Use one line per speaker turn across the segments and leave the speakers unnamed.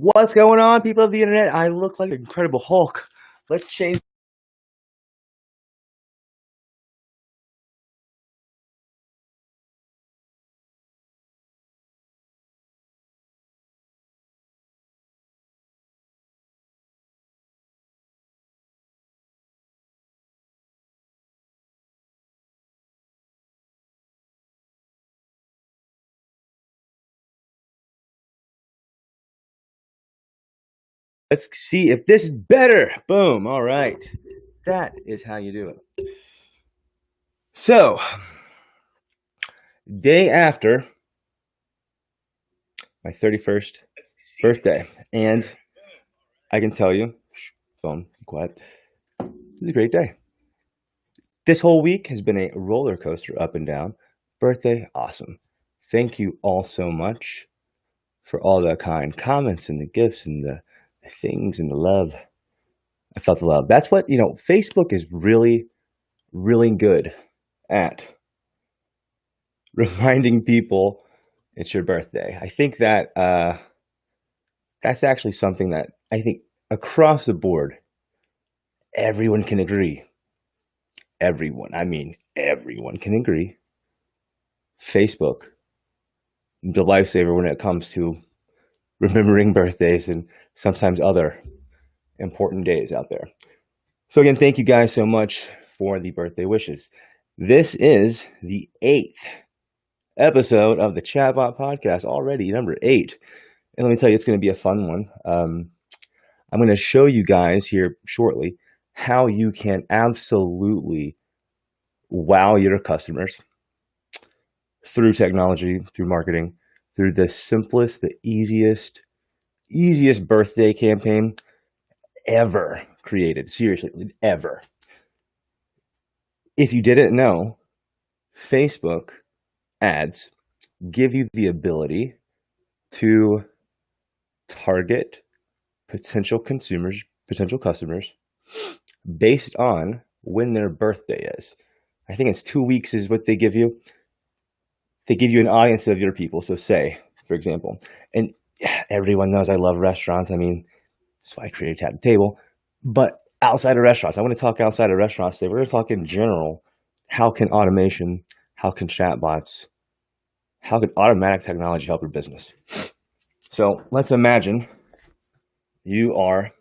What's going on, people of the internet? I look like the Incredible Hulk. Let's change. Let's see if this is better. Boom. All right. That is how you do it. So, day after my 31st birthday, and I can tell you, phone, be quiet. It was a great day. This whole week has been a roller coaster, up and down. Birthday, awesome. Thank you all so much for all the kind comments and the gifts and the things and the love. I felt the love. That's what, Facebook is really, really good at reminding people it's your birthday. I think that that's actually something that I think across the board, everyone can agree. Everyone can agree. Facebook, the lifesaver when it comes to remembering birthdays and sometimes other important days out there. So again, thank you guys so much for the birthday wishes. This is the 8th episode of the ChatBot Podcast, already number 8. And let me tell you, it's going to be a fun one. I'm going to show you guys here shortly how you can absolutely wow your customers through technology, through marketing, through the simplest, the easiest birthday campaign ever created. Seriously, ever. If you didn't know, Facebook ads give you the ability to target potential customers based on when their birthday is. I think it's 2 weeks is what they give you. They give you an audience of your people. So say, for example, and everyone knows I love restaurants. I mean, that's why I created Tap the Table. But outside of restaurants, I want to talk outside of restaurants today. We're going to talk in general. How can automation, how can chatbots, how can automatic technology help your business? So let's imagine you are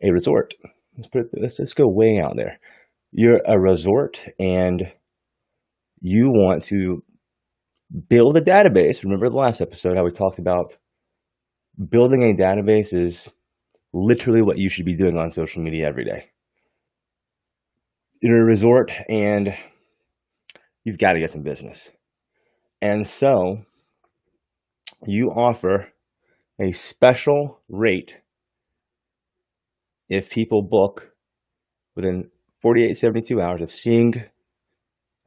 a resort. Let's go way out there. You're a resort and you want to build a database. Remember the last episode how we talked about building a database is literally what you should be doing on social media every day. You're a resort and you've got to get some business. And so you offer a special rate if people book within 48, 72 hours of seeing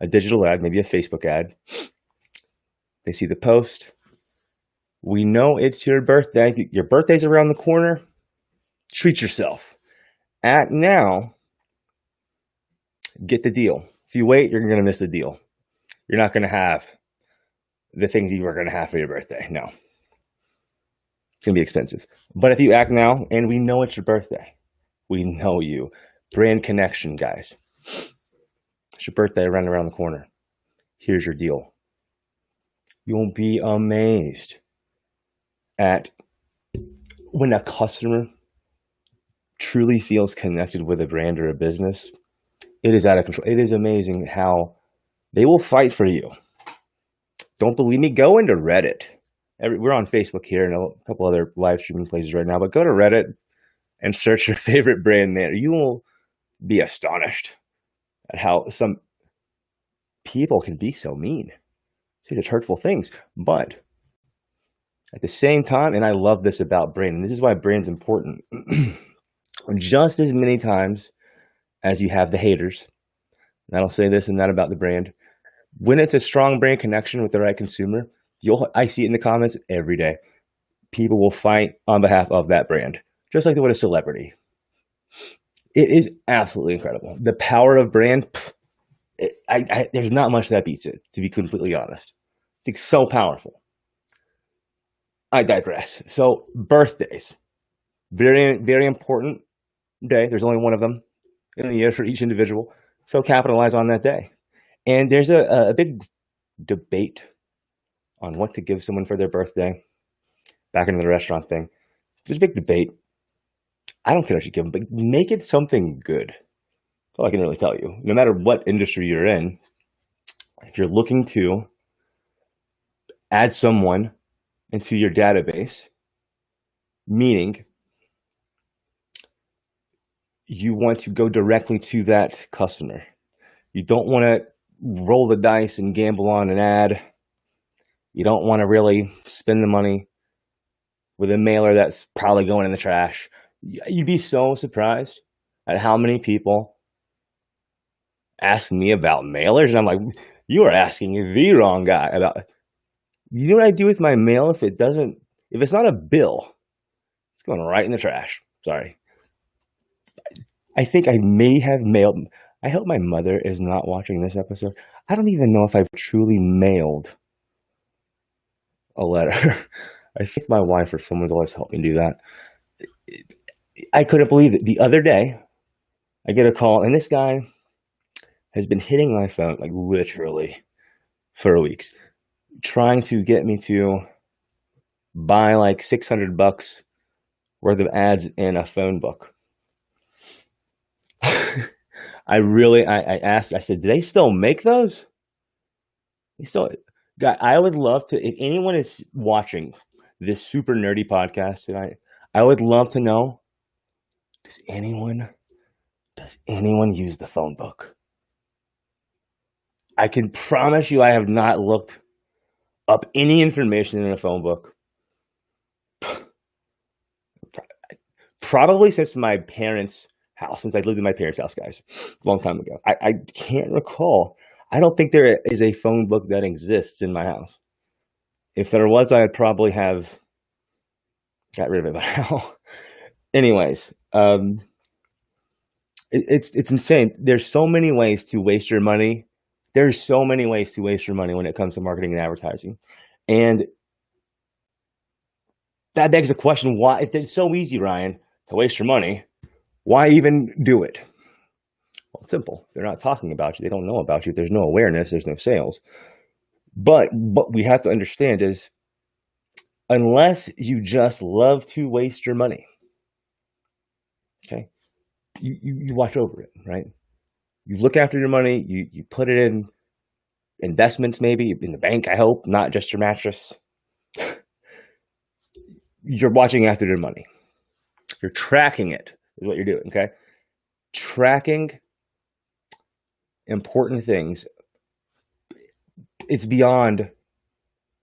a digital ad, maybe a Facebook ad. They see the post. We know it's your birthday. Your birthday's around the corner. Treat yourself. Act now. Get the deal. If you wait, you're going to miss the deal. You're not going to have the things you were going to have for your birthday. No. It's going to be expensive. But if you act now, and we know it's your birthday, we know you. Brand connection, guys. It's your birthday around the corner. Here's your deal. You'll be amazed at when a customer truly feels connected with a brand or a business. It is out of control. It is amazing how they will fight for you. Don't believe me? Go into Reddit. We're on Facebook here and a couple other live streaming places right now, but go to Reddit and search your favorite brand there. You will be astonished at how some people can be so mean, say such hurtful things. But at the same time, and I love this about brand, and this is why brand's important, just as many times as you have the haters, and I don't say this and that about the brand, when it's a strong brand connection with the right consumer, I see it in the comments every day. People will fight on behalf of that brand, just like they would a celebrity. It is absolutely incredible. The power of brand, there's not much that beats it, to be completely honest. It's like so powerful. I digress. So birthdays, very, very important day. There's only one of them in the year for each individual. So capitalize on that day. And there's a big debate on what to give someone for their birthday. Back into the restaurant thing. There's a big debate. I don't care what you give them, but make it something good. That's all I can really tell you. No matter what industry you're in, if you're looking to add someone into your database, meaning you want to go directly to that customer. You don't want to roll the dice and gamble on an ad. You don't want to really spend the money with a mailer that's probably going in the trash. You'd be so surprised at how many people ask me about mailers. And I'm like, you are asking the wrong guy about, you know what I do with my mail if it's not a bill, it's going right in the trash. Sorry. I think I may have mailed, I hope my mother is not watching this episode. I don't even know if I've truly mailed a letter. I think my wife or someone's always helped me do that. I couldn't believe it. The other day, I get a call, and this guy has been hitting my phone, like literally for weeks, trying to get me to buy like $600 worth of ads in a phone book. I asked, I said, do they still make those? They still, God, I would love to, if anyone is watching this super nerdy podcast tonight, I would love to know, does anyone use the phone book? I can promise you I have not looked up any information in a phone book. Probably since my parents' house, since I lived in my parents' house, guys, a long time ago. I can't recall. I don't think there is a phone book that exists in my house. If there was, I'd probably have got rid of it by now. Anyways, it's insane. There's so many ways to waste your money. There's so many ways to waste your money when it comes to marketing and advertising. And that begs the question, why, if it's so easy, Ryan, to waste your money, why even do it? Well, it's simple. They're not talking about you. They don't know about you. If there's no awareness, there's no sales. But what we have to understand is, unless you just love to waste your money, okay, you watch over it, right? You look after your money, you put it in investments, maybe in the bank, I hope, not just your mattress. You're watching after your money. You're tracking it, is what you're doing, okay? Tracking important things. It's beyond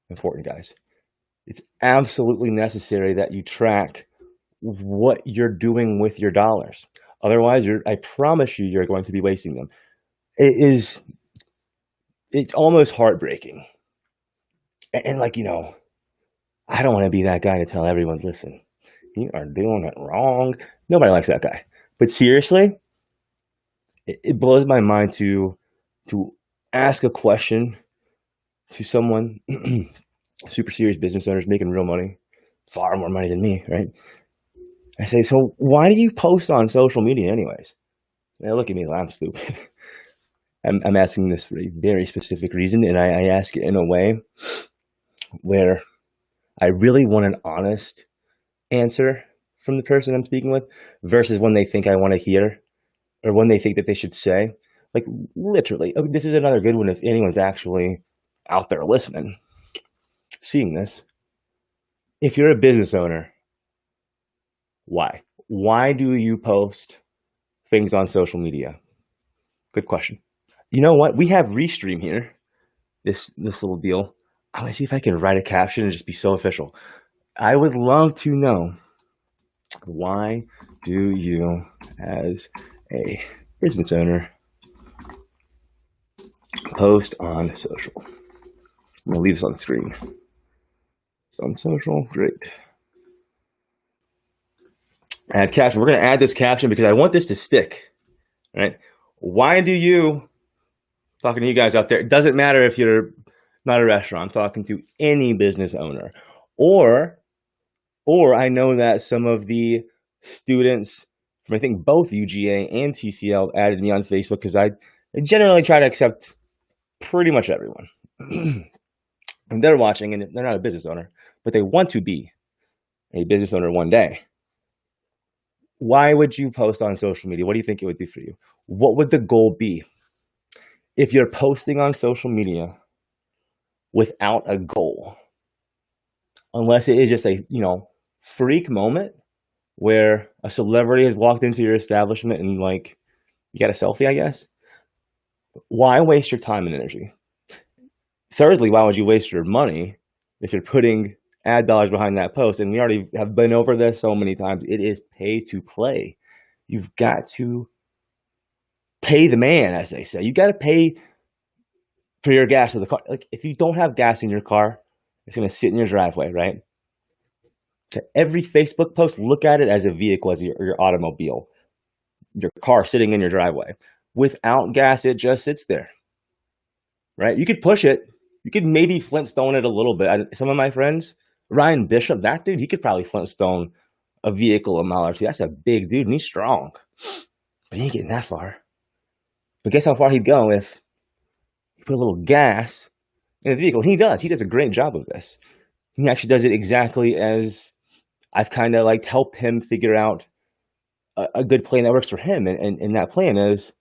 important, guys. It's absolutely necessary that you track what you're doing with your dollars. Otherwise, I promise you're going to be wasting them. It's almost heartbreaking. And like, I don't want to be that guy to tell everyone, listen, you are doing it wrong. Nobody likes that guy. But seriously, it blows my mind to ask a question to someone, super serious business owners making real money, far more money than me, right? I say, so why do you post on social media anyways? They look at me like I'm stupid. I'm asking this for a very specific reason, and I ask it in a way where I really want an honest answer from the person I'm speaking with versus when they think I want to hear or when they think that they should say. Like, literally, this is another good one if anyone's actually out there listening, seeing this. If you're a business owner, why? Why do you post things on social media? Good question. You know what? We have Restream here, this little deal. I want to see if I can write a caption and just be so official. I would love to know, why do you, as a business owner, post on social? I'm going to leave this on the screen. It's on social. Great. Add caption. We're going to add this caption because I want this to stick. Right? Why do you, talking to you guys out there, it doesn't matter if you're not a restaurant, I'm talking to any business owner. Or I know that some of the students from I think both UGA and TCL added me on Facebook because I generally try to accept pretty much everyone. And they're watching, and they're not a business owner, but they want to be a business owner one day. Why would you post on social media? What do you think it would do for you? What would the goal be? If you're posting on social media without a goal, unless it is just a, freak moment where a celebrity has walked into your establishment and like you got a selfie, I guess. Why waste your time and energy? Thirdly, why would you waste your money if you're putting ad dollars behind that post? And we already have been over this so many times. It is pay to play. You've got to pay the man, as they say. You got to pay for your gas in the car. Like if you don't have gas in your car, it's going to sit in your driveway, right? So every Facebook post, look at it as a vehicle, as your automobile, your car sitting in your driveway. Without gas, it just sits there, right? You could push it. You could maybe Flintstone it a little bit. Some of my friends, Ryan Bishop, that dude, he could probably Flintstone a vehicle a mile or two. That's a big dude, and he's strong. But he ain't getting that far. But guess how far he'd go if he put a little gas in the vehicle. He does. He does a great job of this. He actually does it exactly as I've kind of like helped him figure out a good plan that works for him. And that plan is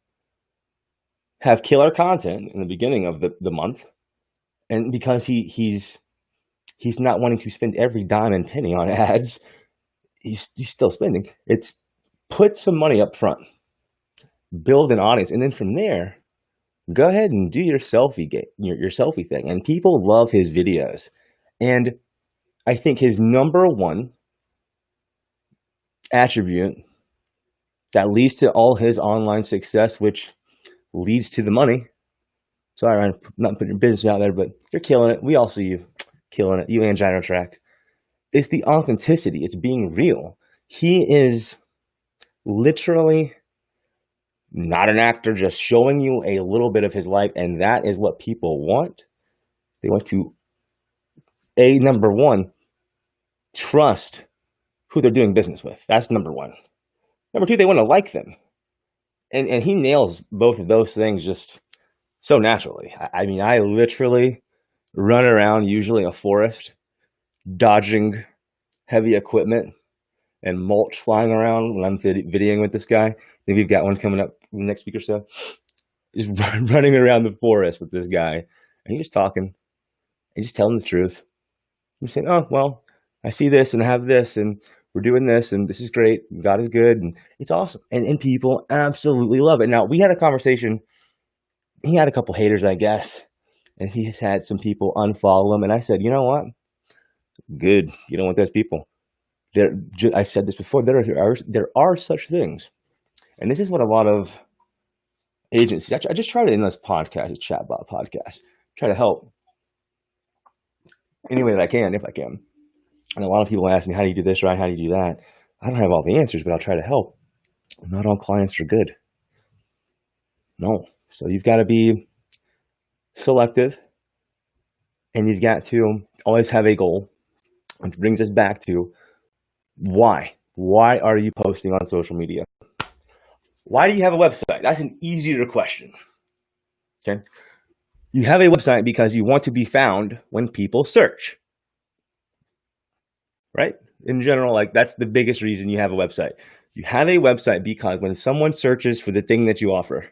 have killer content in the beginning of the month. And because he's not wanting to spend every dime and penny on ads, he's still spending. It's put some money up front, build an audience, and then from there, go ahead and do your selfie your selfie thing. And people love his videos. And I think his number one attribute that leads to all his online success, which leads to the money. Sorry, I'm not putting your business out there, but you're killing it. We all see you killing it. You and Gyrotrack. It's the authenticity. It's being real. He is literally not an actor, just showing you a little bit of his life. And that is what people want. They want to, number one, trust who they're doing business with. That's number one. Number two, they want to like them. And he nails both of those things just so naturally. I mean, I literally run around, usually a forest, dodging heavy equipment and mulch flying around when I'm videoing with this guy. I think we've got one coming up in the next week or so. Just running around the forest with this guy. And he's just talking. He's just telling the truth. He's saying, oh, well, I see this and I have this and we're doing this and this is great. God is good and it's awesome. And people absolutely love it. Now, we had a conversation. He had a couple haters, I guess. And he has had some people unfollow him. And I said, you know what? Good. You don't want those people. I've said this before. There are such things. And this is what a lot of agencies, I just try to in this podcast, a ChatBot Podcast, try to help any way that I can, if I can. And a lot of people ask me, how do you do this, right? How do you do that? I don't have all the answers, but I'll try to help. Not all clients are good. No. So you've got to be selective and you've got to always have a goal, which brings us back to why. Why are you posting on social media? Why do you have a website? That's an easier question. Okay. You have a website because you want to be found when people search. Right? In general, like that's the biggest reason you have a website. You have a website because when someone searches for the thing that you offer,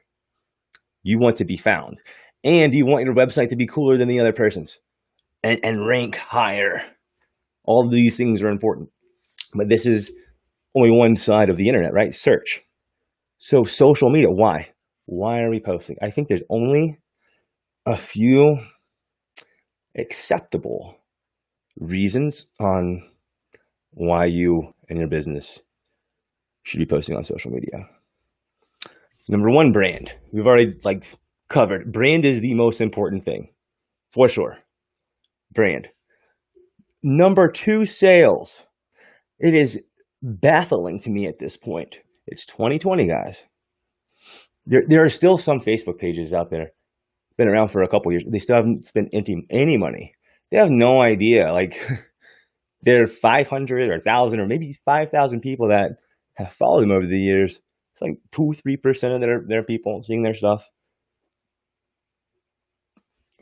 you want to be found. And you want your website to be cooler than the other person's and rank higher. All of these things are important. But this is only one side of the internet, right? Search. So social media, why? Why are we posting? I think there's only a few acceptable reasons on why you and your business should be posting on social media. Number one, brand. We've already covered. Brand is the most important thing, for sure. Brand. Number two, sales. It is baffling to me at this point. It's 2020, guys. There are still some Facebook pages out there, been around for a couple years. They still haven't spent any money. They have no idea. There are 500 or 1,000 or maybe 5,000 people that have followed him over the years. It's like 2-3% of their people seeing their stuff.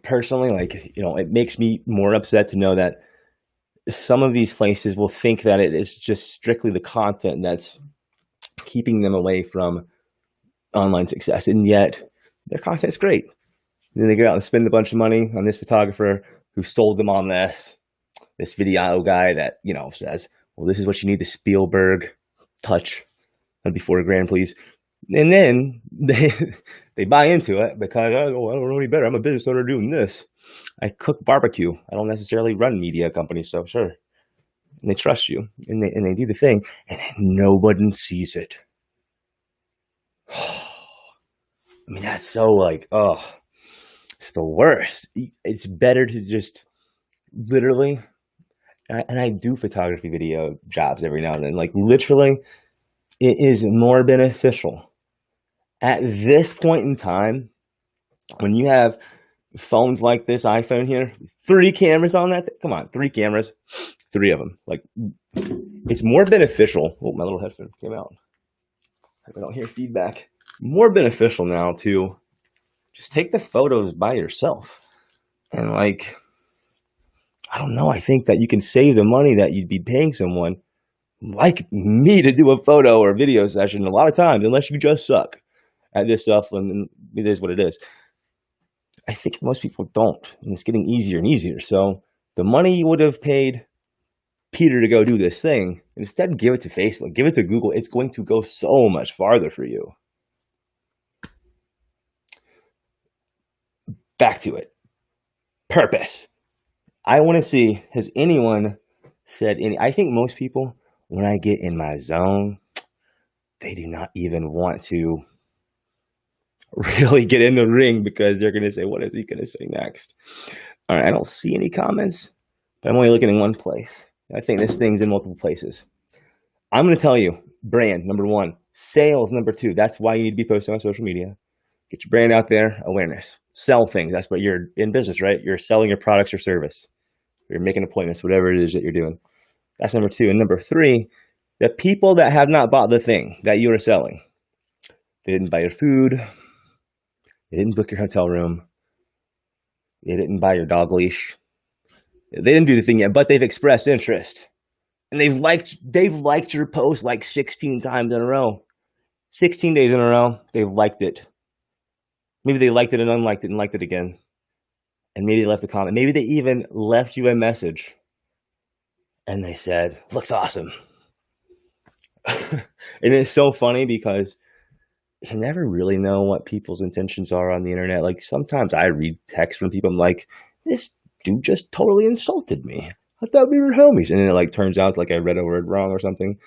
Personally, like, you know, it makes me more upset to know that some of these places will think that it is just strictly the content that's keeping them away from online success, and yet their content's great. And then they go out and spend a bunch of money on this photographer who sold them on this video guy that, you know, says, well, this is what you need, the Spielberg touch. That'd be $4,000, please. And then they buy into it because, oh, I don't know any better. I'm a business owner doing this. I cook barbecue. I don't necessarily run media companies, so sure. And they trust you, and they do the thing, and then nobody sees it. I mean, that's so like, oh, it's the worst. It's better to just literally, and I do photography video jobs every now and then, like literally, it is more beneficial at this point in time when you have phones like this iPhone here, 3 cameras on that. Come on, 3 cameras, 3 of them. Like, it's more beneficial. Oh, my little headphone came out. I don't hear feedback. More beneficial now to just take the photos by yourself. And like, I don't know, I think that you can save the money that you'd be paying someone like me to do a photo or video session a lot of times, unless you just suck at this stuff, and it is what it is. I think most people don't, and it's getting easier and easier. So the money you would have paid Peter to go do this thing, instead give it to Facebook, give it to Google. It's going to go so much farther for you. Back to it. Purpose. I want to see, has anyone said any, I think most people, when I get in my zone, they do not even want to really get in the ring because they're going to say, what is he going to say next? All right, I don't see any comments, but I'm only looking in one place. I think this thing's in multiple places. I'm going to tell you, brand, number 1. Sales, number 2. That's why you need to be posting on social media. Get your brand out there, awareness. Sell things. That's what you're in business, right? You're selling your products or service. You're making appointments, whatever it is that you're doing. That's number 2. And number 3, the people that have not bought the thing that you are selling. They didn't buy your food. They didn't book your hotel room. They didn't buy your dog leash. They didn't do the thing yet, but they've expressed interest. And they've liked your post like 16 times in a row. 16 days in a row, they've liked it. Maybe they liked it and unliked it and liked it again. And maybe they left a comment. Maybe they even left you a message. And they said, looks awesome. And it's so funny because you never really know what people's intentions are on the internet. Like sometimes I read text from people. I'm like, this dude just totally insulted me. I thought we were homies. And then it like turns out like I read a word wrong or something.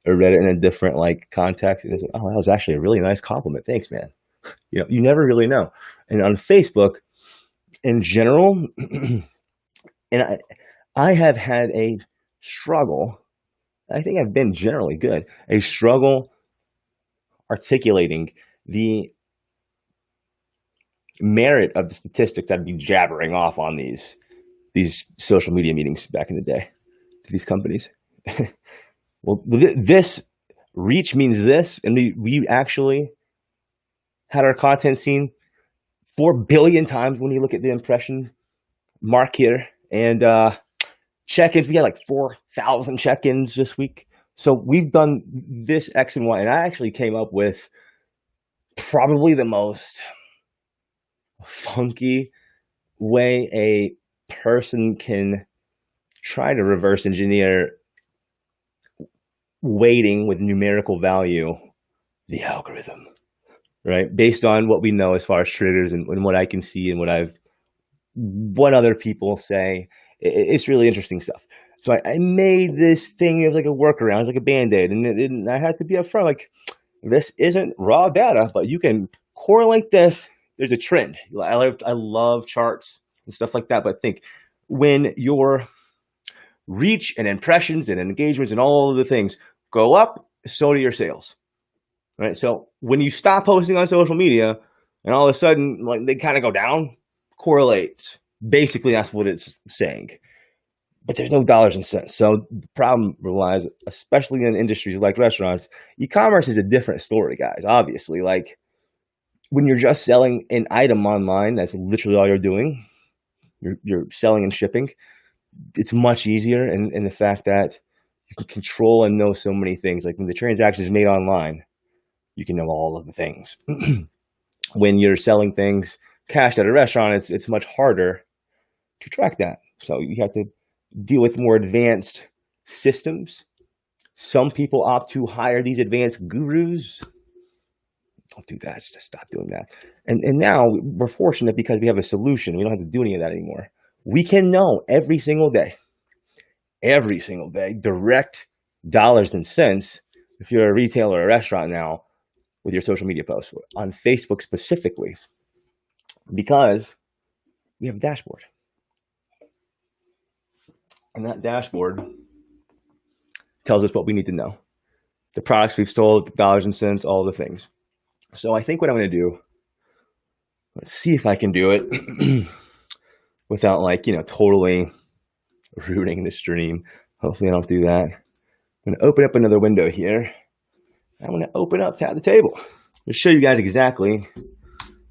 Or read it in a different like context. And it's like, oh, that was actually a really nice compliment. Thanks, man. You know, you never really know. And on Facebook, in general, and I have had a struggle. I think I've been generally good. A struggle articulating the merit of the statistics I'd be jabbering off on these social media meetings back in the day to these companies. Well, this reach means this, and we actually had our content seen 4 billion times when you look at the impression mark here. And check-ins, we had like 4,000 check-ins this week. So we've done this X and Y, and I actually came up with probably the most funky way a person can try to reverse engineer weighting with numerical value the algorithm, right? Based on what we know as far as triggers and what I can see and what other people say. It's really interesting stuff. So I made this thing of like a workaround, it's like a Band-Aid, and I had to be upfront, like, this isn't raw data, but you can correlate this. There's a trend. I love charts and stuff like that, but think when your reach and impressions and engagements and all of the things go up, so do your sales, right? So when you stop posting on social media and all of a sudden like they kind of go down, correlates. Basically, that's what it's saying. but there's no dollars and cents. So the problem lies, especially in industries like restaurants, e-commerce is a different story, guys. Obviously, like when you're just selling an item online, that's literally all you're doing. You're selling and shipping. It's much easier in the fact that you can control and know so many things. Like when the transaction is made online, you can know all of the things. When you're selling things cash at a restaurant, it's much harder to track that. So you have to deal with more advanced systems. Some people opt to hire these advanced gurus. Don't do that. Just stop doing that. And now we're fortunate because we have a solution. We don't have to do any of that anymore. We can know every single day, direct dollars and cents if you're a retailer or a restaurant now with your social media posts on Facebook specifically, because we have a dashboard. And that dashboard tells us what we need to know. The products we've sold, the dollars and cents, all the things. So I think what I'm going to do, let's see if I can do it without totally ruining the stream. Hopefully I don't do that. I'm going to open up another window here. I'm going to open up Tap the Table to show you guys exactly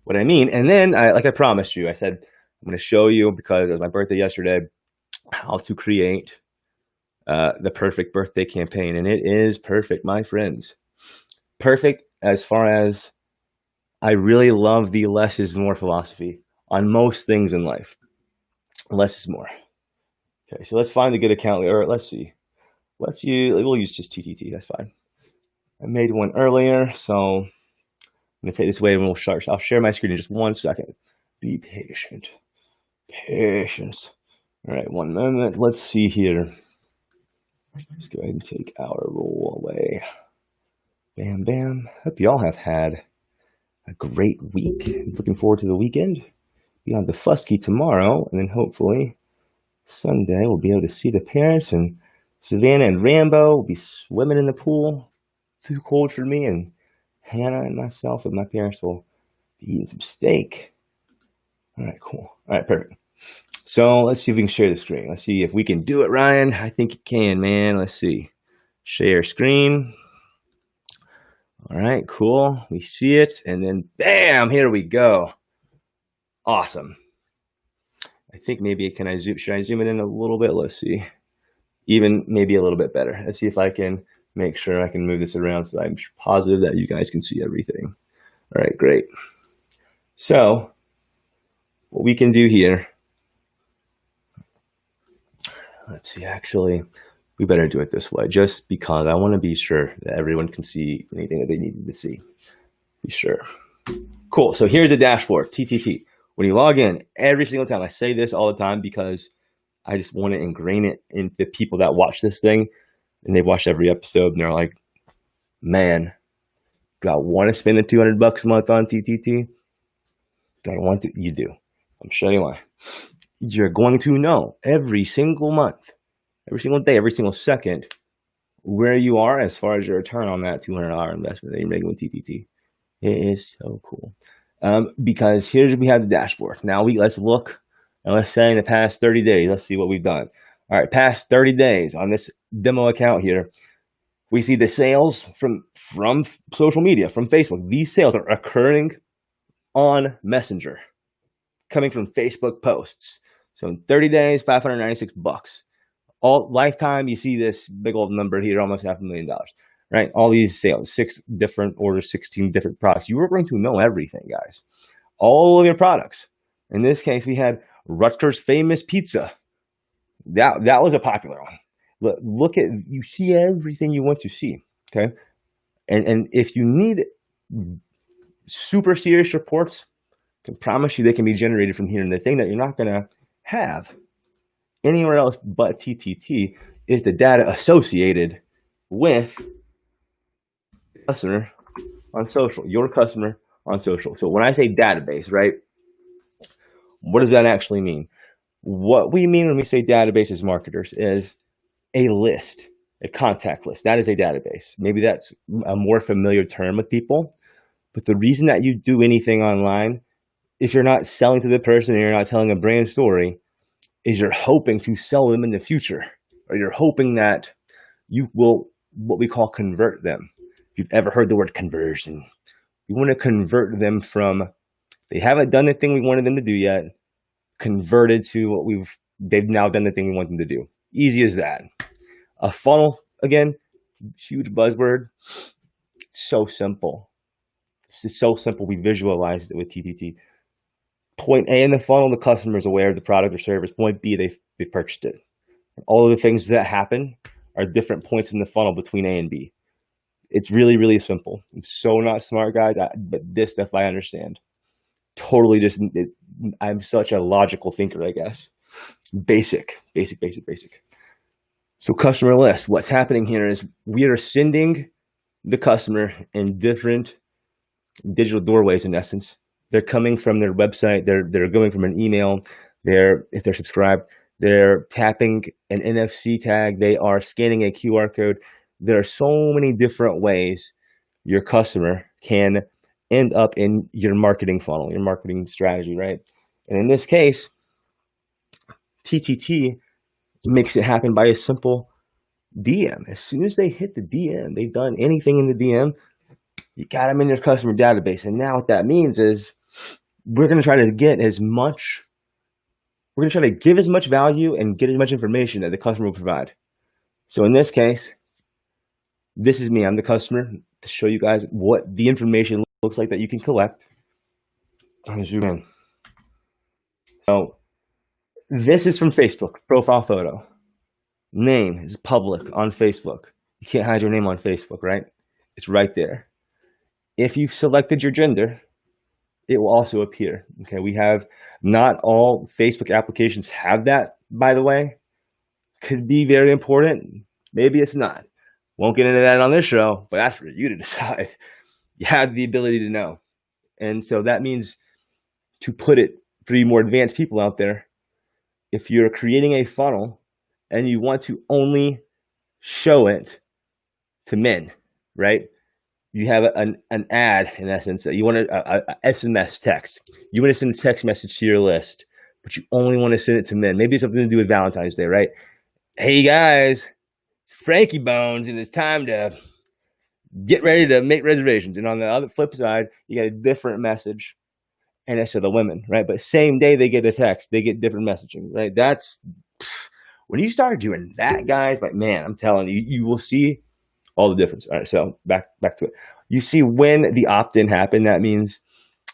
what I mean. And then, like I promised you, I said, I'm going to show you, because it was my birthday yesterday, how to create the perfect birthday campaign. And it is perfect, my friends. Perfect as far as I really love the less is more philosophy on most things in life. Less is more. Okay, so let's find a good account, or let's see. We'll use just TTT, that's fine. I made one earlier, so I'm going to take this away and I'll share my screen in just 1 second. Be patient. Patience. All right, 1 moment. Let's see here. Let's go ahead and take our roll away. Bam, bam. Hope you all have had a great week. Looking forward to the weekend. Be on the Fusky tomorrow, and then hopefully Sunday we'll be able to see the parents, and Savannah and Rambo will be swimming in the pool. Too cold for me, and Hannah and myself and my parents will be eating some steak. All right, cool. All right, perfect. So let's see if we can share the screen. Let's see if we can do it, Ryan. I think you can, man. Let's see. Share screen. All right, cool. We see it, and then bam, here we go. Awesome. I think maybe should I zoom it in a little bit? Let's see. Even maybe a little bit better. Let's see if I can make sure I can move this around so I'm positive that you guys can see everything. All right, great. So what we can do here, let's see, actually, we better do it this way just because I want to be sure that everyone can see anything that they needed to see. Be sure. Cool. So here's the dashboard, TTT. When you log in every single time, I say this all the time because I just want to ingrain it into people that watch this thing, and they've watched every episode and they're like, man, do I want to spend the $200 a month on TTT? Do I want to? You do. I'm showing you why. You're going to know every single month, every single day, every single second where you are as far as your return on that $200 investment that you're making with TTT. It is so cool. Because here's we have the dashboard. Now let's look, and let's say in the past 30 days, let's see what we've done. All right, past 30 days on this demo account here, we see the sales from social media, from Facebook. These sales are occurring on Messenger, coming from Facebook posts. So in 30 days, $596. All lifetime, you see this big old number here, almost $500,000, right? All these sales, 6 different orders, 16 different products. You are going to know everything, guys. All of your products. In this case, we had Rutgers Famous Pizza. That was a popular one. Look at, you see everything you want to see, okay? And if you need super serious reports, I can promise you they can be generated from here. And the thing that you're not going to have anywhere else but TTT is the data associated with customer on social, your customer on social. So when I say database, right, what does that actually mean? What we mean when we say database as marketers is a list, a contact list. That is a database. Maybe that's a more familiar term with people. But the reason that you do anything online, if you're not selling to the person and you're not telling a brand story, is you're hoping to sell them in the future, or you're hoping that you will, what we call, convert them. If you've ever heard the word conversion, you want to convert them from, they haven't done the thing we wanted them to do yet, converted to what they've now done the thing we want them to do. Easy as that. A funnel, again, huge buzzword. So simple. It's so simple. We visualized it with TTT. Point A in the funnel, the customer is aware of the product or service. Point B, they've purchased it. All of the things that happen are different points in the funnel between A and B. It's really, really simple. I'm so not smart, guys, but this stuff I understand. Totally I'm such a logical thinker, I guess. Basic. So customer list, what's happening here is we are sending the customer in different digital doorways, in essence. They're coming from their website. They're going from an email. If they're subscribed, they're tapping an NFC tag. They are scanning a QR code. There are so many different ways your customer can end up in your marketing funnel, your marketing strategy, right? And in this case, TTT makes it happen by a simple DM. As soon as they hit the DM, they've done anything in the DM, you got them in your customer database. And now what that means is we're going to try to give as much value and get as much information that the customer will provide. So in this case, this is me. I'm the customer, to show you guys what the information looks like that you can collect. I'm going to zoom in. So this is from Facebook, profile photo. Name is public on Facebook. You can't hide your name on Facebook, right? It's right there. If you've selected your gender, it will also appear. Okay, we have, not all Facebook applications have that, by the way. Could be very important. Maybe it's not. Won't get into that on this show, but that's for you to decide. You have the ability to know. And so that means, to put it for you more advanced people out there, if you're creating a funnel and you want to only show it to men, right? You have an ad, in essence. You want a SMS text. You want to send a text message to your list, but you only want to send it to men. Maybe it's something to do with Valentine's Day, right? Hey guys, it's Frankie Bones, and it's time to get ready to make reservations. And on the other flip side, you got a different message, and it's to the women, right? But same day they get a text, they get different messaging, right? That's when you start doing that, guys. But man, I'm telling you, you will see all the difference. All right, so back to it. You see, when the opt-in happened, that means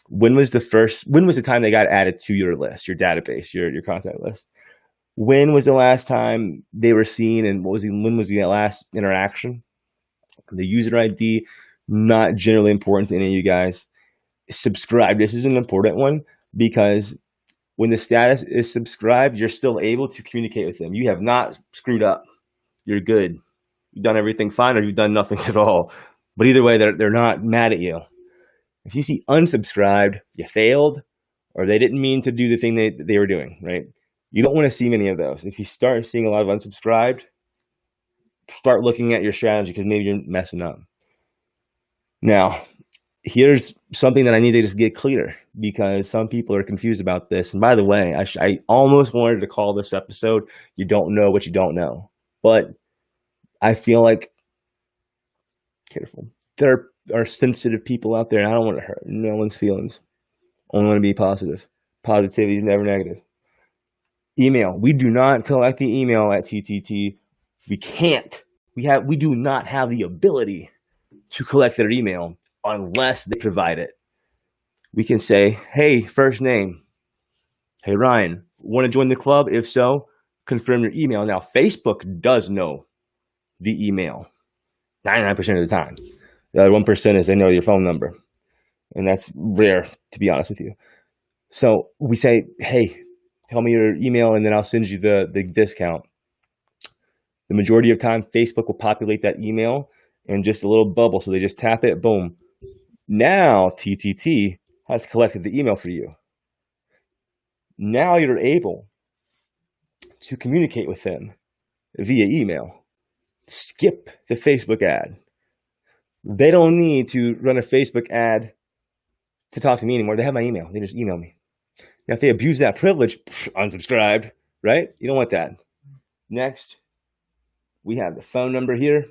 when was the time they got added to your list, your database, your contact list? When was the last time they were seen, and when was the last interaction? The user ID, not generally important to any of you guys. Subscribe. This is an important one, because when the status is subscribed, you're still able to communicate with them. You have not screwed up. You're good. You've done everything fine, or you've done nothing at all. But either way, they're not mad at you. If you see unsubscribed, you failed, or they didn't mean to do the thing they were doing, right? You don't want to see many of those. If you start seeing a lot of unsubscribed, start looking at your strategy, because maybe you're messing up. Now, here's something that I need to just get clear, because some people are confused about this. And by the way, I almost wanted to call this episode, "You Don't Know What You Don't Know." But I feel like, careful. There are sensitive people out there, and I don't want to hurt no one's feelings. I only want to be positive. Positivity is never negative. Email. We do not collect the email at TTT. We can't. We do not have the ability to collect their email unless they provide it. We can say, "Hey, first name. Hey, Ryan, want to join the club? If so, confirm your email." Now, Facebook does know the email 99% of the time. The other 1% is they know your phone number. And that's rare, to be honest with you. So we say, "Hey, tell me your email, and then I'll send you the discount." The majority of time, Facebook will populate that email in just a little bubble. So they just tap it, boom. Now TTT has collected the email for you. Now you're able to communicate with them via email. Skip the Facebook ad. They don't need to run a Facebook ad to talk to me anymore. They have my email. They just email me. Now, if they abuse that privilege, unsubscribed, right? You don't want that. Next, we have the phone number here.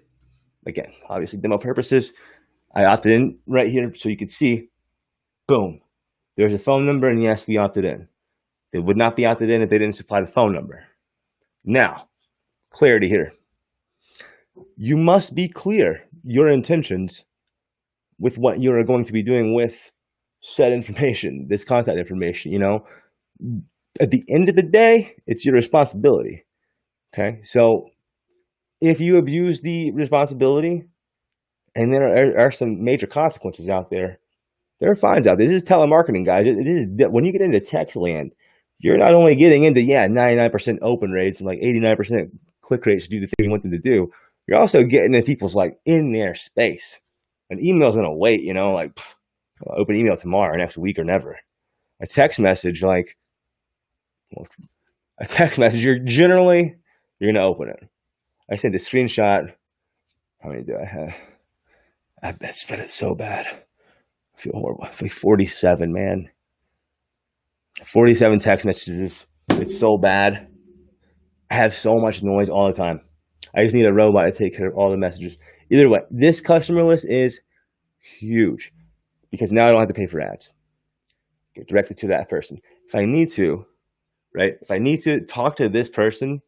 Again, obviously demo purposes. I opted in right here so you can see, boom, there's a phone number, and yes, we opted in. They would not be opted in if they didn't supply the phone number. Now, clarity here. You must be clear your intentions with what you're going to be doing with said information, this contact information. At the end of the day, it's your responsibility. Okay, so if you abuse the responsibility, and there are some major consequences out there, there are fines out there. This is telemarketing, guys. It is when you get into text land, you're not only getting into 99% open rates and like 89% click rates to do the thing you want them to do. You're also getting into people's like in their space. An email's gonna wait. I'll open email tomorrow, next week, or never. A text message, you're gonna open it. I sent a screenshot. How many do I have? I bet it's so bad. I feel horrible. I feel like 47, man. 47 text messages. It's so bad. I have so much noise all the time. I just need a robot to take care of all the messages. Either way, this customer list is huge because now I don't have to pay for ads. Get directed to that person. If I need to talk to this person,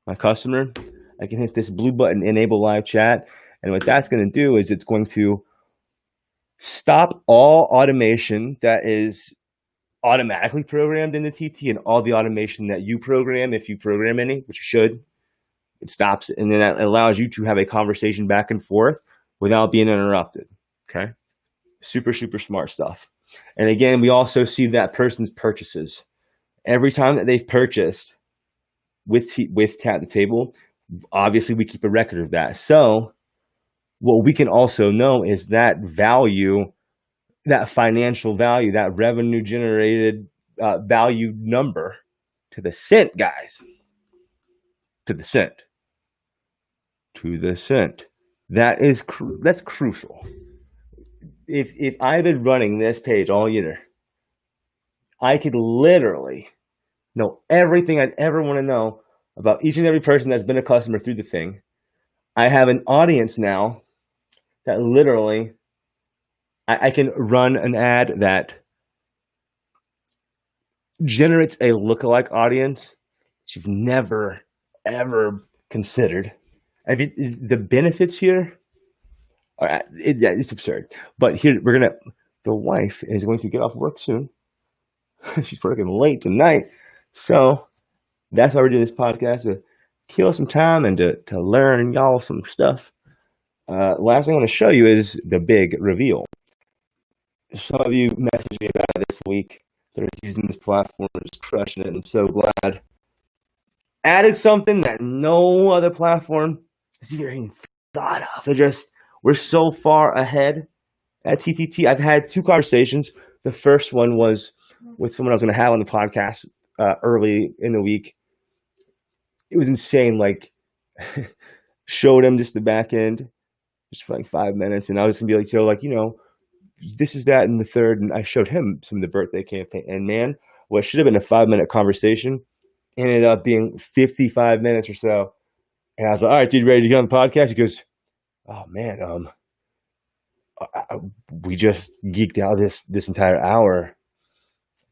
my customer, I can hit this blue button, enable live chat. And what that's going to do is it's going to stop all automation that is automatically programmed into TT and all the automation that you program, if you program any, which you should. It stops it, and then that allows you to have a conversation back and forth without being interrupted. Okay? Super, super smart stuff. And again, we also see that person's purchases. Every time that they've purchased with Tap the Table, obviously we keep a record of that. So what we can also know is that value, that financial value, that revenue generated value number to the cent, guys. To the cent. That's crucial. If I've been running this page all year, I could literally know everything I'd ever want to know about each and every person that's been a customer through the thing. I have an audience now that literally I can run an ad that generates a lookalike audience that you've never, ever considered. I mean, the benefits here, it's absurd. But here, the wife is going to get off work soon. She's working late tonight. So that's why we're doing this podcast, to kill some time and to learn y'all some stuff. Last thing I want to show you is the big reveal. Some of you messaged me about it this week. They're using this platform, just crushing it. I'm so glad. Added something that no other platform has even thought of. We're so far ahead at TTT. I've had 2 conversations. The first one was with someone I was going to have on the podcast early in the week. It was insane. Showed him just the back end, just for 5 minutes, and I was gonna be like, this is that, and the third, and I showed him some of the birthday campaign. And man, what should have been a 5-minute conversation ended up being 55 minutes or so. And I was like, all right, dude, ready to get on the podcast? He goes, oh man, we just geeked out this entire hour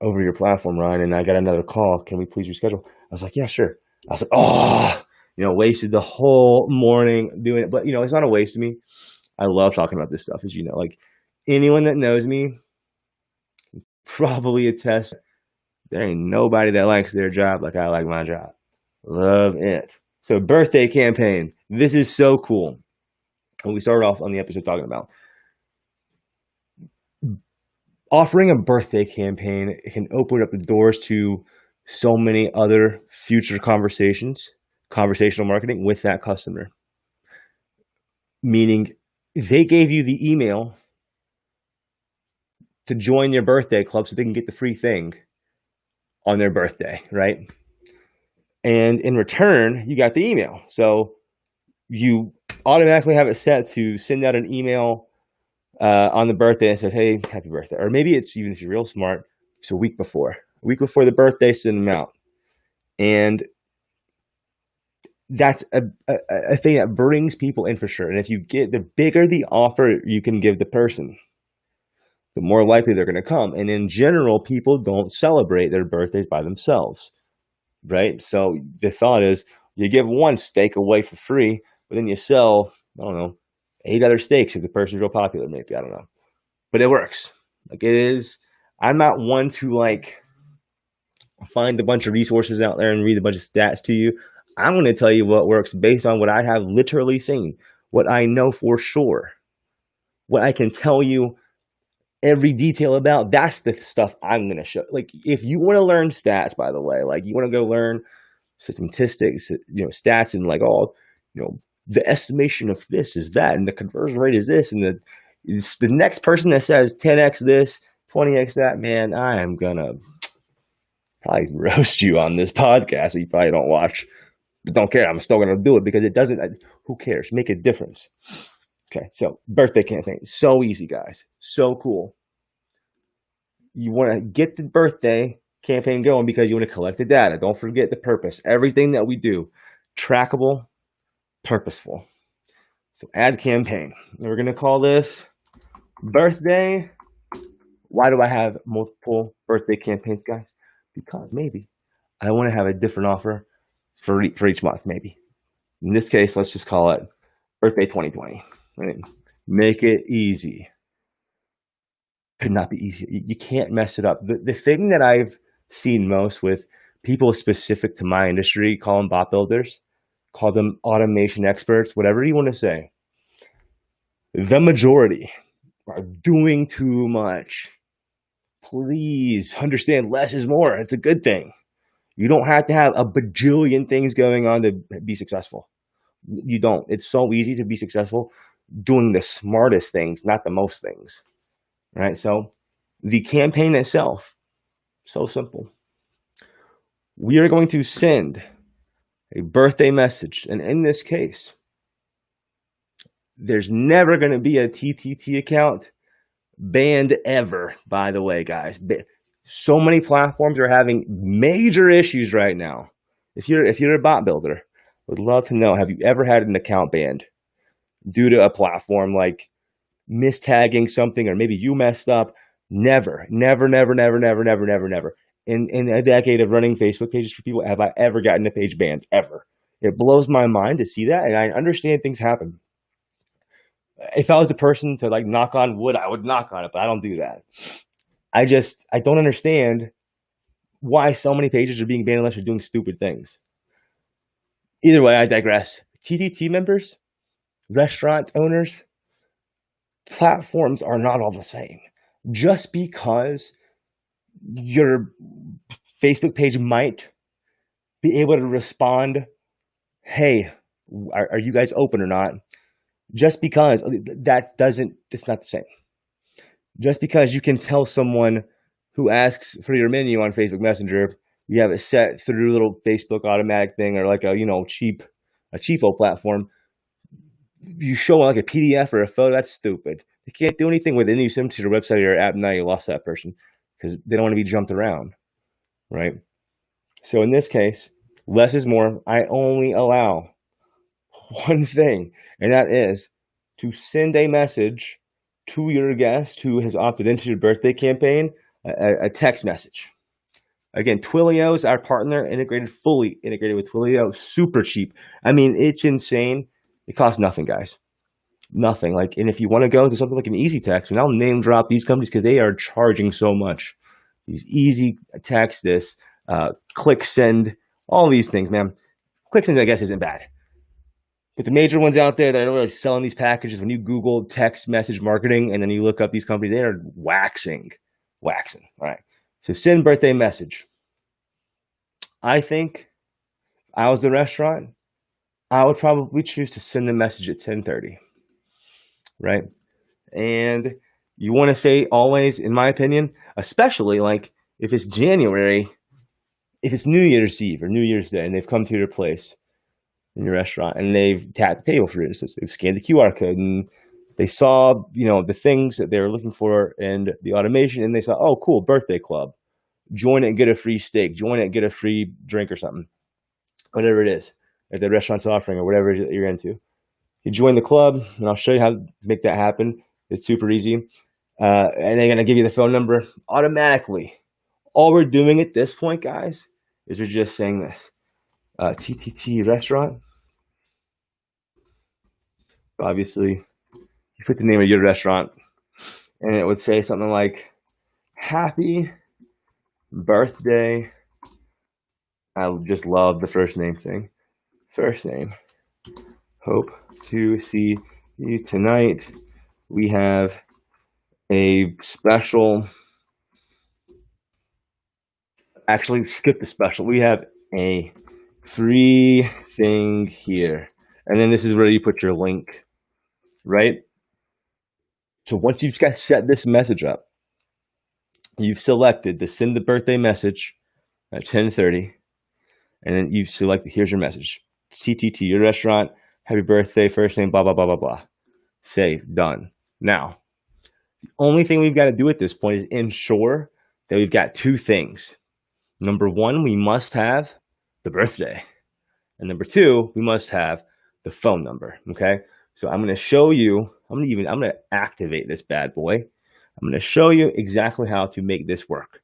over your platform, Ryan, and I got another call. Can we please reschedule? I was like, yeah, sure. I was like, wasted the whole morning doing it. But, it's not a waste of me. I love talking about this stuff, as you know. Anyone that knows me can probably attest, there ain't nobody that likes their job like I like my job. Love it. So birthday campaigns. This is so cool. And we started off on the episode talking about offering a birthday campaign. It can open up the doors to so many other future conversational marketing with that customer. Meaning they gave you the email to join your birthday club so they can get the free thing on their birthday, right? And in return, you got the email. So you automatically have it set to send out an email on the birthday and says, hey, happy birthday. Or maybe it's, even if you're real smart, it's a week before the birthday, send them out. And that's a thing that brings people in for sure. And if you get the bigger the offer you can give the person, the more likely they're going to come. And in general, people don't celebrate their birthdays by themselves, right? So the thought is you give one steak away for free, but then you sell, I don't know, 8 other steaks if the person's real popular, maybe. I don't know. But it works. Like it is. I'm not one to like find a bunch of resources out there and read a bunch of stats to you. I'm going to tell you what works based on what I have literally seen, what I know for sure, what I can tell you every detail about. That's the stuff I'm going to show. Like if you want to learn stats, by the way, like you want to go learn statistics, stats and like all, the estimation of this is that, and the conversion rate is this, and the next person that says 10x this, 20x that, man, I am going to probably roast you on this podcast that you probably don't watch, but don't care. I'm still going to do it because it doesn't, who cares? Make a difference. Okay, so birthday campaign. So easy, guys. So cool. You want to get the birthday campaign going because you want to collect the data. Don't forget the purpose. Everything that we do, trackable, purposeful. So add campaign. We're going to call this birthday. Why do I have multiple birthday campaigns, guys? Because maybe I want to have a different offer for each month, maybe. In this case, let's just call it birthday 2020. Right? Make it easy. Could not be easy. You can't mess it up. The thing that I've seen most with people specific to my industry, call them bot builders, call them automation experts, whatever you want to say. The majority are doing too much. Please understand less is more. It's a good thing. You don't have to have a bajillion things going on to be successful. You don't. It's so easy to be successful doing the smartest things, not the most things. Right? So the campaign itself, so simple. We are going to send a birthday message. And in this case, there's never going to be a TTT account banned ever, by the way, guys. So many platforms are having major issues right now. If you're a bot builder, would love to know, have you ever had an account banned due to a platform like mistagging something, or maybe you messed up? Never. In a decade of running Facebook pages for people, have I ever gotten a page banned? Ever. It blows my mind to see that, and I understand things happen. If I was the person to like knock on wood, I would knock on it, but I don't do that. I don't understand why so many pages are being banned unless you're doing stupid things. Either way, I digress. TTT members, restaurant owners, platforms are not all the same. Just because your Facebook page might be able to respond, hey, are you guys open or not? Just because it's not the same. Just because you can tell someone who asks for your menu on Facebook Messenger, you have it set through a little Facebook automatic thing, or like a cheapo platform. You show like a PDF or a photo, that's stupid. You can't do anything with any symptoms to your website or your app. Now you lost that person because they don't want to be jumped around, right? So in this case, less is more. I only allow one thing, and that is to send a message to your guest who has opted into your birthday campaign, a text message. Again, Twilio is our partner, fully integrated with Twilio, super cheap. I mean, it's insane. It costs nothing, guys. Nothing. And if you want to go to something like an Easy Text, and I'll name drop these companies because they are charging so much. These Easy Text, Click Send, all these things, man. Click Send, I guess, isn't bad. But the major ones out there that are really selling these packages, when you Google text message marketing and then you look up these companies, they are waxing. All right. So send birthday message. I think if I was the restaurant, I would probably choose to send the message at 10:30. Right? And you want to say always, in my opinion, especially like if it's January, if it's New Year's Eve or New Year's Day and they've come to your place in your restaurant and they've tapped the table, for instance, they've scanned the QR code and they saw, the things that they were looking for and the automation, and they saw, oh, cool, birthday club. join it and get a free steak, join it and get a free drink or something, whatever it is that the restaurant's offering or whatever you're into. You join the club, and I'll show you how to make that happen. It's super easy. And they're going to give you the phone number automatically. All we're doing at this point, guys, is we're just saying this. TTT restaurant. Obviously, you put the name of your restaurant, and it would say something like, happy birthday. I just love the first name thing. First name. Hope to see you tonight. We have a special. Actually, skip the special. We have a free thing here. And then this is where you put your link, right? So once you've got set this message up, you've selected to send the birthday message at 10:30, and then you've selected, here's your message. CTT, your restaurant, happy birthday, first name, blah, blah, blah, blah, blah. Save, done. Now, the only thing we've got to do at this point is ensure that we've got two things. Number one, we must have the birthday. And number two, we must have the phone number, okay? So I'm going to show you, I'm going to activate this bad boy. I'm going to show you exactly how to make this work,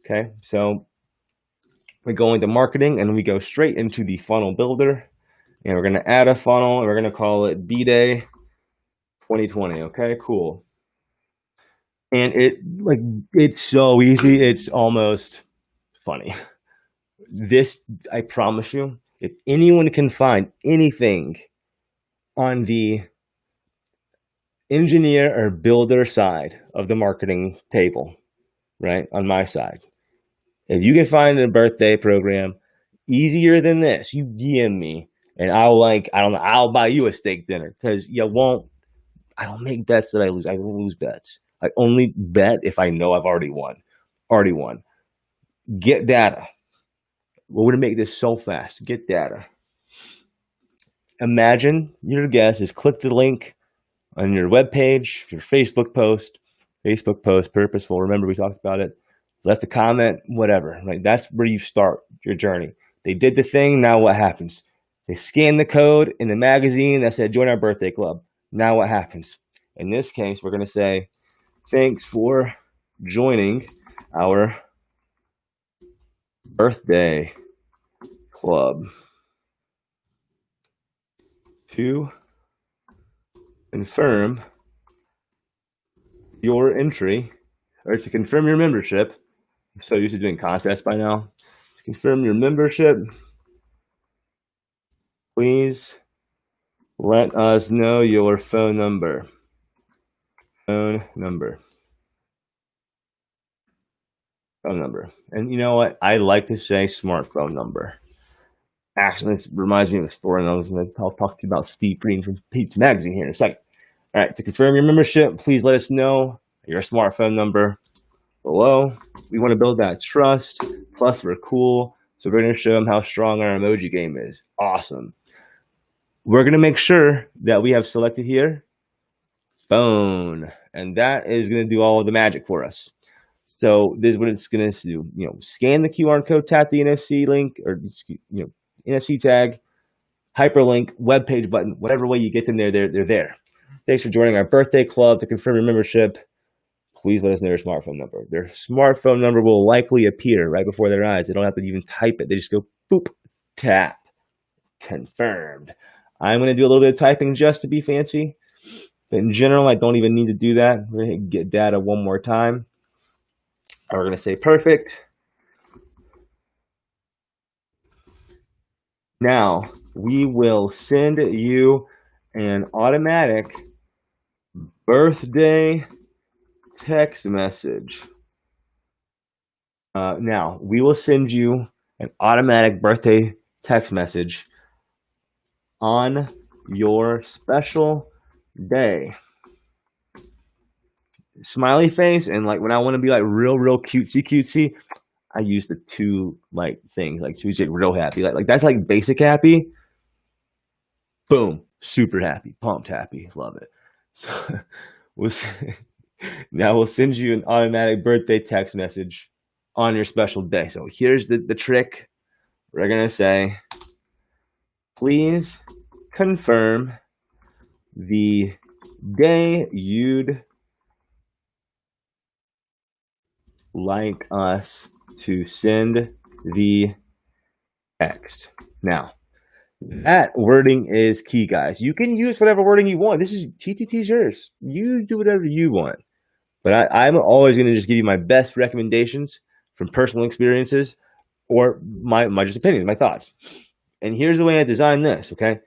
okay? So we go into marketing and we go straight into the funnel builder, and we're going to add a funnel, and we're going to call it B-Day 2020, okay? Cool. And it's so easy, it's almost funny. This, I promise you, if anyone can find anything on the engineer or builder side of the marketing table, right, on my side, if you can find a birthday program easier than this, you DM me, and I'll buy you a steak dinner, because I don't make bets that I lose. I don't lose bets. I only bet if I know I've already won. Get data. We're going to make this so fast. Get data. Imagine your guess is click the link on your webpage, your Facebook post, purposeful. Remember, we talked about it. Left a comment, whatever. Right? That's where you start your journey. They did the thing. Now what happens? They scanned the code in the magazine that said, join our birthday club. Now what happens? In this case, we're going to say, thanks for joining our birthday club. To confirm your entry, or to confirm your membership, I'm so used to doing contests by now. To confirm your membership, please let us know your phone number. Phone number. And you know what? I like to say smartphone number. Actually, it reminds me of a story, and I'll talk to you about Steve Green from Pete's Magazine here in a second. All right, to confirm your membership, please let us know your smartphone number below. We want to build that trust. Plus, we're cool, so we're going to show them how strong our emoji game is. Awesome. We're going to make sure that we have selected here phone, and that is going to do all of the magic for us. So this is what it's going to do. Scan the QR code, tap the NFC link, or NFC tag, hyperlink, web page button, whatever way you get them there, they're there. Thanks for joining our birthday club. To confirm your membership, please let us know your smartphone number. Their smartphone number will likely appear right before their eyes. They don't have to even type it. They just go boop, tap, confirmed. I'm going to do a little bit of typing just to be fancy. But in general, I don't even need to do that. We're going to get data one more time. And we're going to say perfect. Now, we will send you an automatic birthday text message. Now, we will send you an automatic birthday text message on your special day. Smiley face, and when I want to be real cutesy, I use the two things, so you get real happy. That's basic happy. Boom, super happy, pumped happy, love it. So now we'll send you an automatic birthday text message on your special day. So here's the trick. We're going to say, please confirm the day you'd like us to send the text. Now, that wording is key, guys. You can use whatever wording you want. This is TTT's yours. You do whatever you want. But I'm always going to just give you my best recommendations from personal experiences or my just opinions, my thoughts. And here's the way I designed this, okay?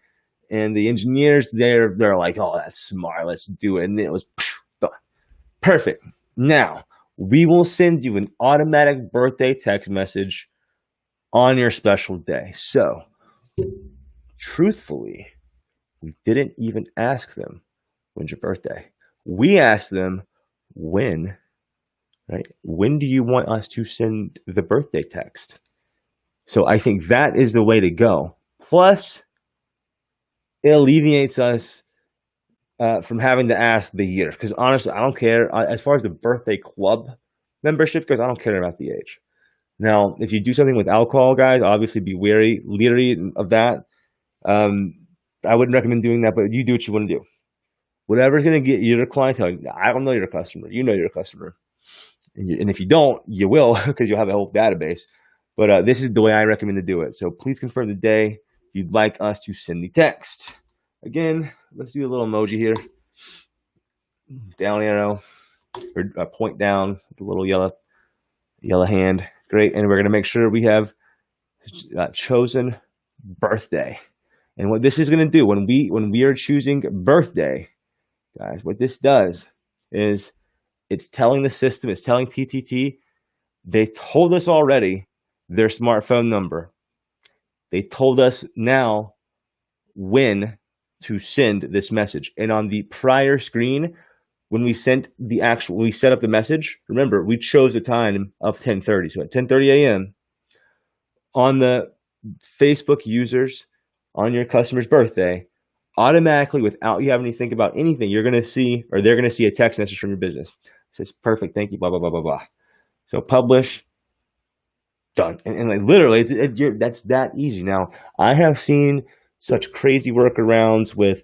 And the engineers, they're like, oh, that's smart. Let's do it. And it was done. Perfect. Now, we will send you an automatic birthday text message on your special day. So, truthfully, we didn't even ask them, when's your birthday? We asked them, when, right? When do you want us to send the birthday text? So I think that is the way to go. Plus, it alleviates us from having to ask the year. Because honestly, I don't care. As far as the birthday club membership goes, I don't care about the age. Now, if you do something with alcohol, guys, obviously be leery of that. I wouldn't recommend doing that, but you do what you want to do. Whatever's going to get your clientele. I don't know your customer. You know your customer. And if you don't, you will, because you'll have a whole database. But this is the way I recommend to do it. So please confirm the day you'd like us to send the text. Again, let's do a little emoji here. Down arrow, or point down, with a little yellow hand. Great. And we're going to make sure we have chosen birthday. And what this is going to do when we are choosing birthday, guys, what this does is it's telling the system, it's telling TTT, they told us already their smartphone number. They told us now when to send this message. And on the prior screen, when we set up the message, remember, we chose a time of 10:30. So at 10:30 a.m. on the Facebook users on your customer's birthday, automatically, without you having to think about anything, you're going to see, or they're going to see a text message from your business. It says, perfect, thank you, blah, blah, blah, blah, blah. So publish, done. And like literally, that's that easy. Now, I have seen such crazy workarounds with,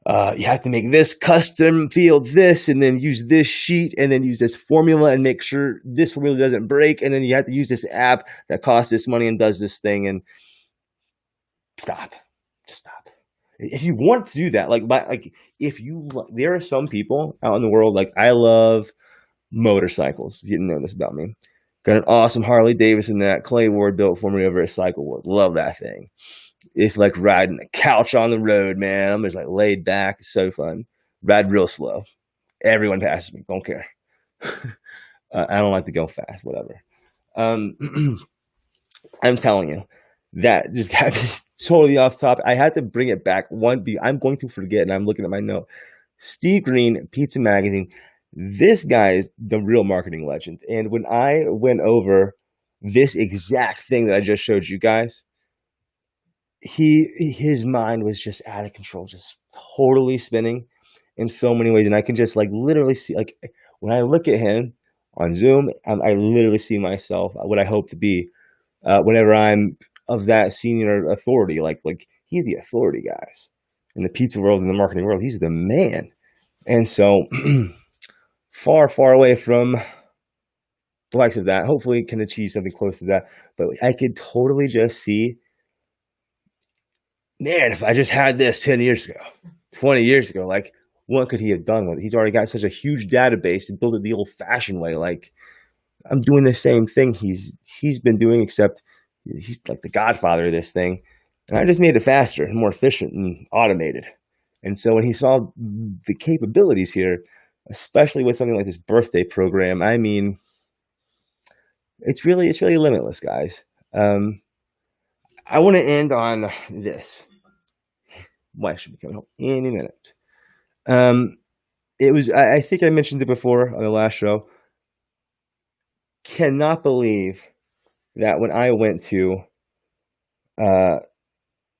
you have to make this custom field this, and then use this sheet, and then use this formula and make sure this formula doesn't break. And then you have to use this app that costs this money and does this thing. And stop. Just stop. If you want to do that, there are some people out in the world, like I love motorcycles. If you didn't know this about me. Got an awesome Harley Davidson that Clay Ward built for me over at Cycle World. Love that thing. It's like riding a couch on the road, man. I'm just like laid back. It's so fun. Ride real slow. Everyone passes me. Don't care. I don't like to go fast, whatever. I'm telling you, that just got me totally off topic. I had to bring it back. I'm going to forget, and I'm looking at my note. Steve Green, Pizza Magazine. This guy is the real marketing legend. And when I went over this exact thing that I just showed you guys, his mind was just out of control, just totally spinning in so many ways. And I can just like literally see, like when I look at him on Zoom, I literally see myself, what I hope to be whenever I'm of that senior authority. Like he's the authority, guys, in the pizza world and the marketing world. He's the man. And so far away from the likes of that. Hopefully can achieve something close to that. But I could totally just see, man, if I just had this 10 years ago, 20 years ago, like what could he have done with it? He's already got such a huge database and built it the old-fashioned way. Like I'm doing the same thing he's been doing, except he's like the godfather of this thing. And I just made it faster and more efficient and automated. And so when he saw the capabilities here, especially with something like this birthday program, I mean, it's really limitless, guys. I want to end on this. Wife should be coming home any minute. It was, I think I mentioned it before on the last show. Cannot believe that when I went to the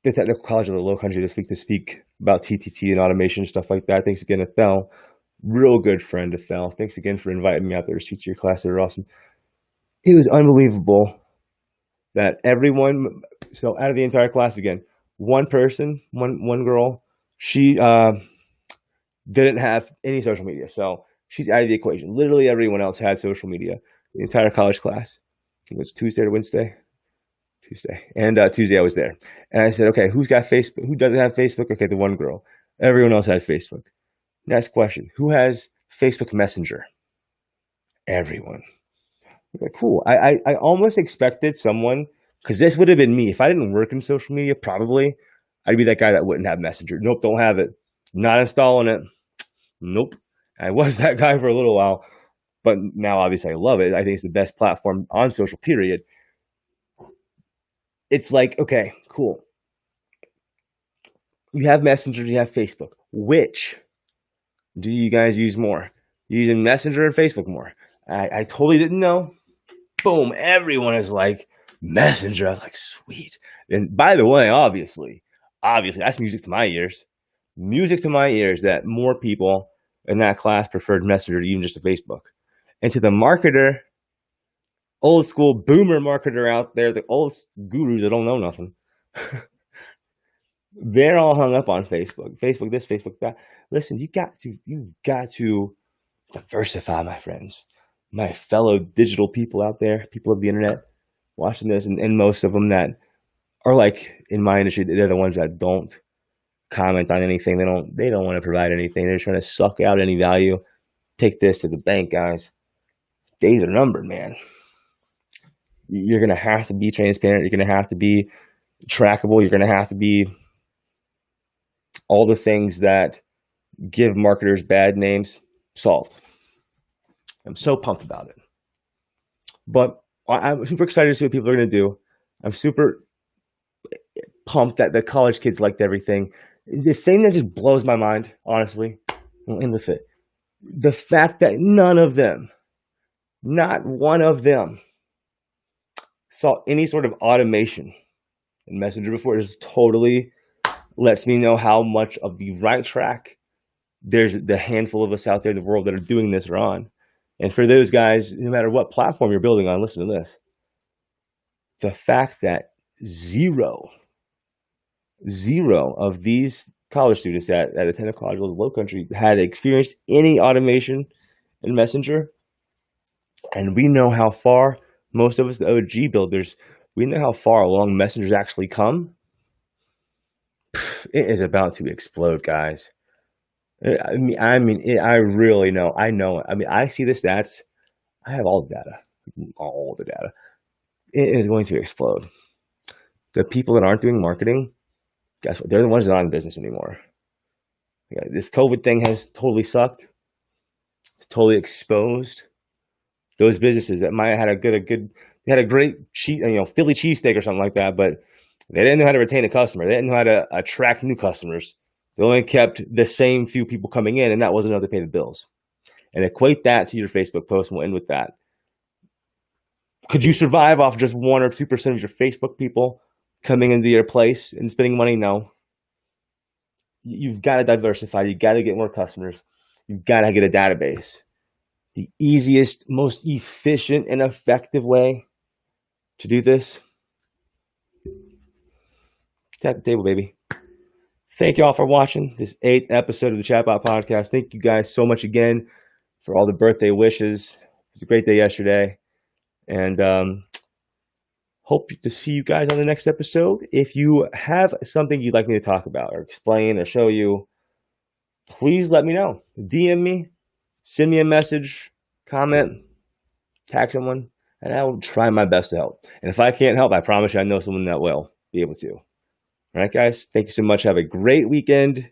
Technical College of the Low Country this week to speak about TTT and automation and stuff like that. Thanks again to Thel. Real good friend of Thel. Thanks again for inviting me out there to speak to your class. They're awesome. It was unbelievable that everyone, so out of the entire class again, one person, one girl, she didn't have any social media. So she's out of the equation. Literally everyone else had social media. The entire college class. It was Tuesday or Wednesday? Tuesday. And Tuesday I was there. And I said, okay, who's got Facebook? Who doesn't have Facebook? Okay, the one girl. Everyone else had Facebook. Next question. Who has Facebook Messenger? Everyone. Okay, cool. I almost expected someone, because this would have been me. If I didn't work in social media, probably I'd be that guy that wouldn't have Messenger. Nope, don't have it. Not installing it. Nope. I was that guy for a little while, but now obviously I love it. I think it's the best platform on social, period. It's like, okay, cool. You have Messenger, you have Facebook. Which do you guys use more? You using Messenger or Facebook more? I totally didn't know. Boom, everyone is like, Messenger. I was like, sweet. And by the way, obviously, that's music to my ears. Music to my ears that more people in that class preferred Messenger to even just a Facebook. And to the marketer, old school boomer marketer out there, the old gurus that don't know nothing, they're all hung up on Facebook. Facebook this, Facebook that. Listen, you've got to diversify, my friends, my fellow digital people out there, people of the internet watching this, and most of them that are like in my industry, they're the ones that don't comment on anything. They don't want to provide anything. They're trying to suck out any value. Take this to the bank, guys. Days are numbered, man. You're gonna have to be transparent. You're gonna have to be trackable. You're gonna have to be all the things that give marketers bad names solved. I'm so pumped about it. But I'm super excited to see what people are going to do. I'm super pumped that the college kids liked everything. The thing that just blows my mind, honestly, I'll end with it. The fact that none of them, not one of them, saw any sort of automation in Messenger before. It just totally lets me know how much of the right track there's the handful of us out there in the world that are doing this or on. And for those guys, no matter what platform you're building on, listen to this. The fact that zero of these college students that attended college in the low country had experienced any automation in Messenger. And we know how far, most of us, the OG builders, we know how far along Messengers actually come. It is about to explode, guys. I really know. I know it. I mean, I see the stats. I have all the data. It is going to explode. The people that aren't doing marketing, guess what? They're the ones that aren't in business anymore. Yeah, this COVID thing has totally sucked. It's totally exposed those businesses that might have had they had a great Philly cheesesteak or something like that, but they didn't know how to retain a customer. They didn't know how to attract new customers. They only kept the same few people coming in, and that wasn't enough to pay the bills. And equate that to your Facebook post, and we'll end with that. Could you survive off just 1 or 2% of your Facebook people coming into your place and spending money? No. You've got to diversify. You've got to get more customers. You've got to get a database. The easiest, most efficient, and effective way to do this, tap the table, baby. Thank you all for watching this 8th episode of the ChatBot Podcast. Thank you guys so much again for all the birthday wishes. It was a great day yesterday. And hope to see you guys on the next episode. If you have something you'd like me to talk about or explain or show you, please let me know. DM me, send me a message, comment, tag someone, and I will try my best to help. And if I can't help, I promise you I know someone that will be able to. All right, guys, thank you so much. Have a great weekend.